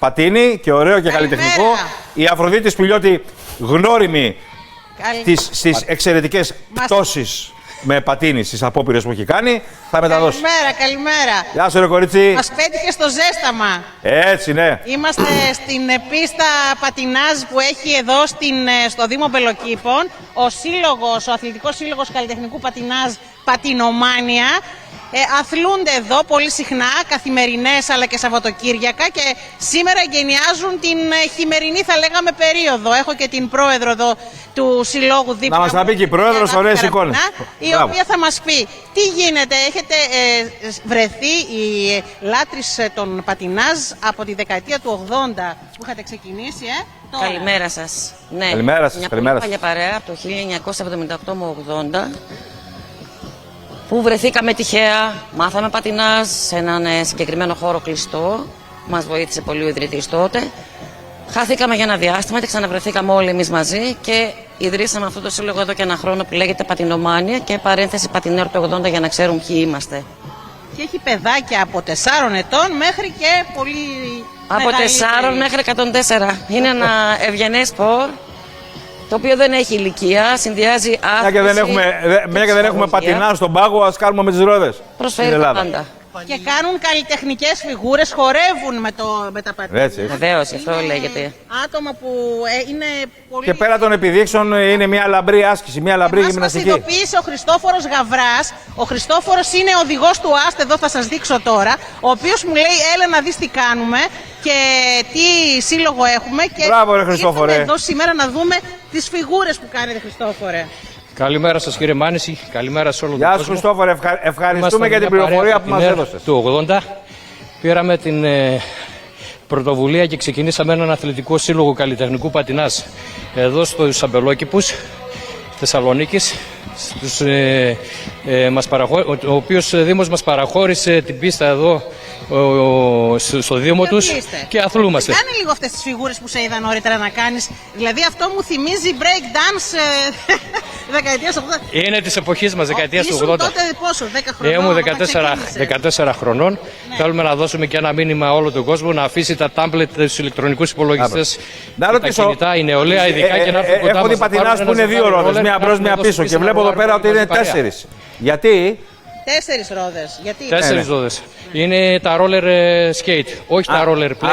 πατίνι και ωραίο και καλλιτεχνικό. Η Αφροδίτη Σπηλιώτη γνώριμη στις εξαιρετικές πτώσεις με πατίνι στις απόπειρες που έχει κάνει. Θα μεταδώσει. Καλημέρα. Γεια σου ρε κορίτσι. Μας πέτυχε στο ζέσταμα. Έτσι, ναι. Είμαστε στην πίστα πατινάζ που έχει εδώ στο Δήμο Μπελοκήπων. Ο Αθλητικός Σύλλογος Καλλιτεχνικού Πατινάζ Πατινομάνια. Αθλούνται εδώ πολύ συχνά, καθημερινές αλλά και Σαββατοκύριακα, και σήμερα εγκαινιάζουν την χειμερινή, θα λέγαμε, περίοδο. Έχω και την πρόεδρο εδώ του συλλόγου δίπλα. Να μας τα πει και η πρόεδρος, ωραίες εικόνες. Η οποία θα μας πει τι γίνεται. Έχετε βρεθεί οι λάτρεις των πατινάζ από τη δεκαετία του 80 που είχατε ξεκινήσει, τώρα. Καλημέρα σας. Ναι. Καλημέρα σας. Μια πολύ παλιά παρέα από το 1978 με 80. Που βρεθήκαμε τυχαία, μάθαμε πατινάζ σε έναν συγκεκριμένο χώρο κλειστό. Μας βοήθησε πολύ ο ιδρυτής τότε. Χάθηκαμε για ένα διάστημα και ξαναβρεθήκαμε όλοι εμείς μαζί και ιδρύσαμε αυτό το σύλλογο εδώ και ένα χρόνο που λέγεται Πατινομάνια και παρένθεση Πατινέρ του 80 για να ξέρουν ποιοι είμαστε. Και έχει παιδάκια από 4 ετών μέχρι και πολύ από 4 μέχρι 104. Είναι ένα ευγενές σπορ, το οποίο δεν έχει ηλικία, συνδυάζει άσκηση. Μια και δεν έχουμε πατινά στον πάγο, ας κάνουμε με τις ρόδες. Προσφέρει τα πάντα. Και κάνουν καλλιτεχνικές φιγούρες, χορεύουν με τα πατίνια. Βεβαίως, αυτό λέγεται. Άτομα που είναι πολύ... Και πέρα των επιδείξεων είναι μια λαμπρή άσκηση, μια λαμπρή γυμναστική. Μας ειδοποίησε ο Χριστόφορος Γαβράς. Ο Χριστόφορος είναι οδηγός του ΑΣΤ, εδώ θα σας δείξω τώρα, ο οποίος μου λέει έλα να δεις τι κάνουμε και τι σύλλογο έχουμε. Και μπράβο ρε Χριστόφορε. Εδώ σήμερα να δούμε τις φιγούρες που κάνετε, Χριστόφορε. Καλημέρα σας κύριε Μάνηση, καλημέρα σε όλο τον κόσμο. Γεια σου Χριστόφορε, ευχαριστούμε για την πληροφορία που μας έδωσες. Του 80 πήραμε την πρωτοβουλία και ξεκινήσαμε έναν αθλητικό σύλλογο καλλιτεχνικού πατινάζ εδώ στους Αμπελόκηπους Θεσσαλονίκης, ο οποίος Δήμος μας παραχώρησε την πίστα εδώ στο Δήμο τους και αθλούμαστε. Κάνε λίγο αυτές τις φιγούρες που σε είδα νωρίτερα να κάνεις. Δηλαδή αυτό μου θυμίζει break dance δεκαετίας 80. Είναι της εποχής μας, δεκαετίας του 80. Ήσουν τότε πόσο, 10 χρονών? Ήμουν 14 χρονών. Θέλουμε να δώσουμε και ένα μήνυμα όλο τον κόσμο να αφήσει τα τάμπλετ, τους ηλεκτρονικούς υπολογιστές, τα κινητά, η νεολαία ειδικά και να έρθουν κοντά μας. Έχω δει πατινάζ που είναι 2 ρόδες, μία μπρος, μία πίσω και βλέπω εδώ πέρα ότι είναι 4. Γιατί? 4 ρόδες. Γιατί? 4 ρόδες. Είναι τα roller skate, όχι τα roller play.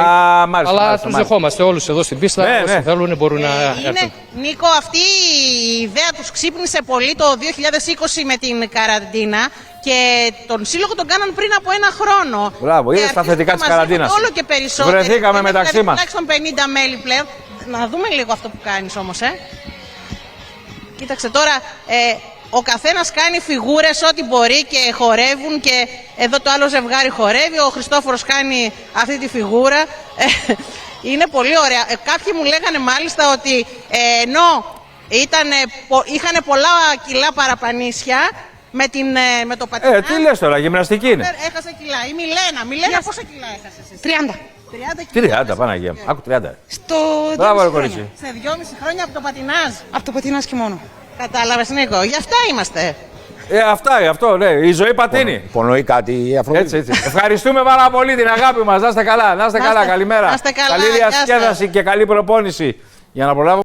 Αλλά τους δεχόμαστε όλους εδώ στην πίστα. Όσοι θέλουν μπορούν να έρθουν. Νίκο, αυτή η ιδέα τους ξύπνησε πολύ το 2020 με την καραντίνα και τον σύλλογο τον κάναν πριν από 1 χρόνο. Μπράβο, είδες τα θετικά της καραντίνας. Όλο και περισσότερο. Βρεθήκαμε μεταξύ μας. Τουλάχιστον 50 μέλη πλέον. Να δούμε λίγο αυτό που κάνεις όμως, Κοίταξε τώρα. Ο καθένας κάνει φιγούρες ό,τι μπορεί και χορεύουν, και εδώ το άλλο ζευγάρι χορεύει, ο Χριστόφορος κάνει αυτή τη φιγούρα. Είναι πολύ ωραία. Κάποιοι μου λέγανε μάλιστα ότι ενώ είχαν πολλά κιλά παραπανίσια με το πατινάζ. Τι λες τώρα, γυμναστική είναι. Έχασε κιλά. Η Μιλένα πόσα κιλά έχασες εσύ? 30. 30 Παναγία μου. Άκου 30. Στο μπράβο ρε κορίτσι. Σε 2,5 χρόνια από το πατινάζ. Από το πατινάζ και μόνο. Κατάλαβες Νίκο, γι' αυτά είμαστε. Αυτό, ναι. Η ζωή πατίνει. Υπονοεί κάτι η Αφροδίτη. Έτσι. Ευχαριστούμε πάρα πολύ την αγάπη μας. Να είστε καλά. Καλημέρα. Να είστε καλά. Καλή διασκέδαση και καλή προπόνηση για να προλάβουμε.